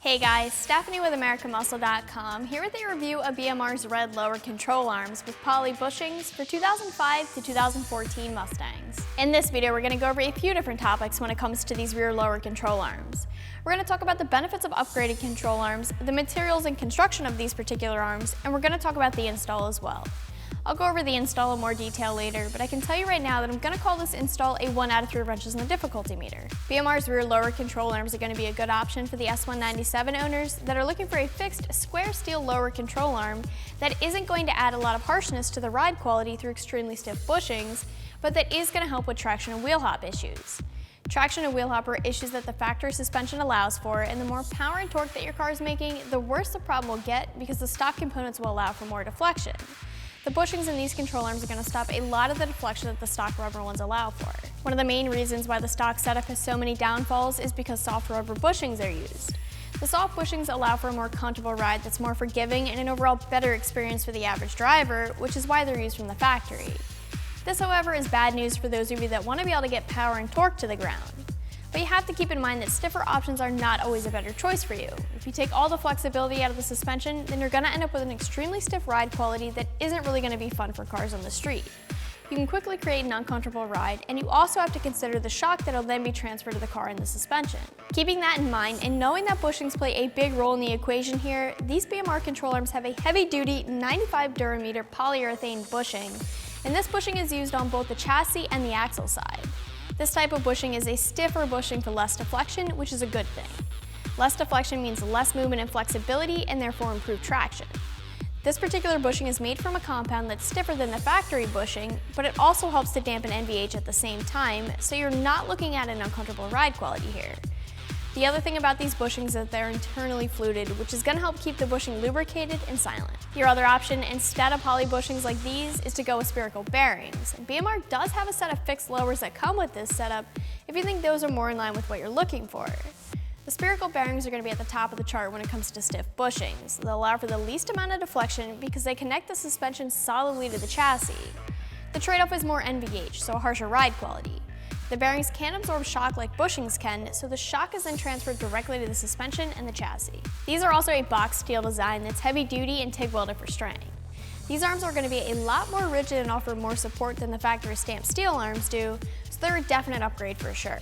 Hey guys, Stephanie with AmericanMuscle.com here with a review of BMR's red lowered control arms with Poly Bushings for 2005 to 2014 Mustangs. In this video, we're going to go over a few different topics when it comes to these rear lowered control arms. We're going to talk about the benefits of upgraded control arms, the materials and construction of these particular arms, and we're going to talk about the install as well. I'll go over the install in more detail later, but I can tell you right now that I'm going to call this install a 1 out of 3 wrenches in the difficulty meter. BMR's rear lowered control arms are going to be a good option for the S197 owners that are looking for a fixed square steel lowered control arm that isn't going to add a lot of harshness to the ride quality through extremely stiff bushings, but that is going to help with traction and wheel hop issues. Traction and wheel hop are issues that the factory suspension allows for, and the more power and torque that your car is making, the worse the problem will get because the stock components will allow for more deflection. The bushings in these control arms are going to stop a lot of the deflection that the stock rubber ones allow for. One of the main reasons why the stock setup has so many downfalls is because soft rubber bushings are used. The soft bushings allow for a more comfortable ride that's more forgiving and an overall better experience for the average driver, which is why they're used from the factory. This, however, is bad news for those of you that want to be able to get power and torque to the ground. But you have to keep in mind that stiffer options are not always a better choice for you. If you take all the flexibility out of the suspension, then you're going to end up with an extremely stiff ride quality that isn't really going to be fun for cars on the street. You can quickly create an uncomfortable ride, and you also have to consider the shock that will then be transferred to the car in the suspension. Keeping that in mind and knowing that bushings play a big role in the equation here, these BMR control arms have a heavy-duty 95 Durameter polyurethane bushing, and this bushing is used on both the chassis and the axle side. This type of bushing is a stiffer bushing for less deflection, which is a good thing. Less deflection means less movement and flexibility and therefore improved traction. This particular bushing is made from a compound that's stiffer than the factory bushing, but it also helps to dampen NVH at the same time, so you're not looking at an uncomfortable ride quality here. The other thing about these bushings is that they're internally fluted, which is going to help keep the bushing lubricated and silent. Your other option instead of poly bushings like these is to go with spherical bearings. BMR does have a set of fixed lowers that come with this setup if you think those are more in line with what you're looking for. The spherical bearings are going to be at the top of the chart when it comes to stiff bushings. They'll allow for the least amount of deflection because they connect the suspension solidly to the chassis. The trade-off is more NVH, so a harsher ride quality. The bearings can absorb shock like bushings can, so the shock is then transferred directly to the suspension and the chassis. These are also a box steel design that's heavy duty and TIG-welded for strength. These arms are going to be a lot more rigid and offer more support than the factory stamped steel arms do, so they're a definite upgrade for sure.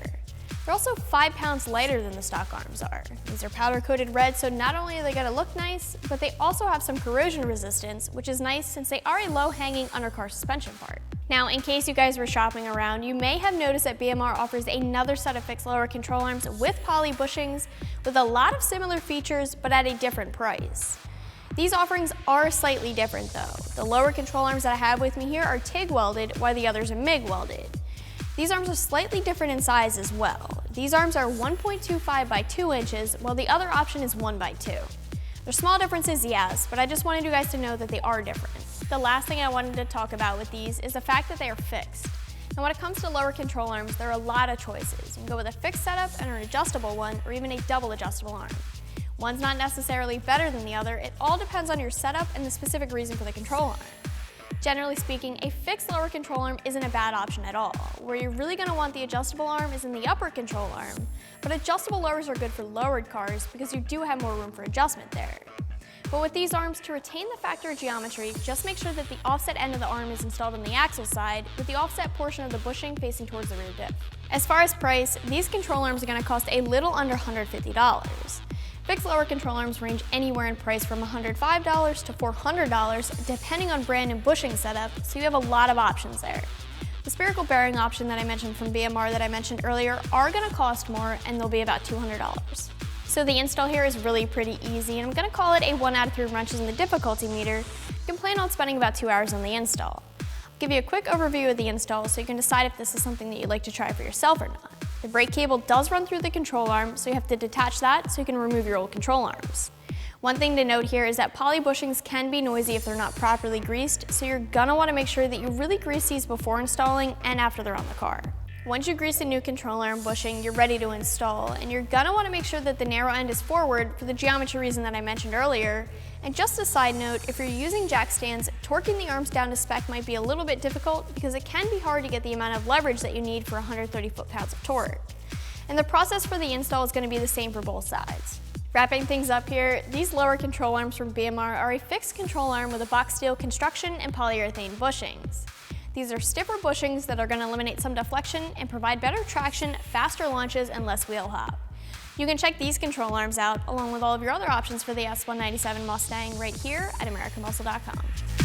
They're also 5 pounds lighter than the stock arms are. These are powder coated red, so not only are they going to look nice, but they also have some corrosion resistance, which is nice since they are a low hanging undercar suspension part. Now, in case you guys were shopping around, you may have noticed that BMR offers another set of fixed lower control arms with poly bushings with a lot of similar features, but at a different price. These offerings are slightly different though. The lower control arms that I have with me here are TIG-welded, while the others are MIG-welded. These arms are slightly different in size as well. These arms are 1.25 by 2 inches, while the other option is 1 by 2. There's small differences, yes, but I just wanted you guys to know that they are different. The last thing I wanted to talk about with these is the fact that they are fixed. And when it comes to lower control arms, there are a lot of choices. You can go with a fixed setup and an adjustable one, or even a double adjustable arm. One's not necessarily better than the other. It all depends on your setup and the specific reason for the control arm. Generally speaking, a fixed lower control arm isn't a bad option at all. Where you're really going to want the adjustable arm is in the upper control arm, but adjustable lowers are good for lowered cars because you do have more room for adjustment there. But with these arms, to retain the factory geometry, just make sure that the offset end of the arm is installed on the axle side, with the offset portion of the bushing facing towards the rear diff. As far as price, these control arms are going to cost a little under $150. Fixed lower control arms range anywhere in price from $105 to $400, depending on brand and bushing setup, so you have a lot of options there. The spherical bearing option that I mentioned from BMR that I mentioned earlier are going to cost more, and they'll be about $200. So the install here is really pretty easy, and I'm going to call it a 1 out of 3 wrenches in the difficulty meter. You can plan on spending about 2 hours on the install. I'll give you a quick overview of the install so you can decide if this is something that you'd like to try for yourself or not. The brake cable does run through the control arm, so you have to detach that so you can remove your old control arms. One thing to note here is that poly bushings can be noisy if they're not properly greased, so you're going to want to make sure that you really grease these before installing and after they're on the car. Once you grease a new control arm bushing, you're ready to install, and you're gonna want to make sure that the narrow end is forward for the geometry reason that I mentioned earlier. And just a side note, if you're using jack stands, torquing the arms down to spec might be a little bit difficult because it can be hard to get the amount of leverage that you need for 130 foot-pounds of torque. And the process for the install is going to be the same for both sides. Wrapping things up here, these lower control arms from BMR are a fixed control arm with a box steel construction and polyurethane bushings. These are stiffer bushings that are going to eliminate some deflection and provide better traction, faster launches, and less wheel hop. You can check these control arms out along with all of your other options for the S197 Mustang right here at AmericanMuscle.com.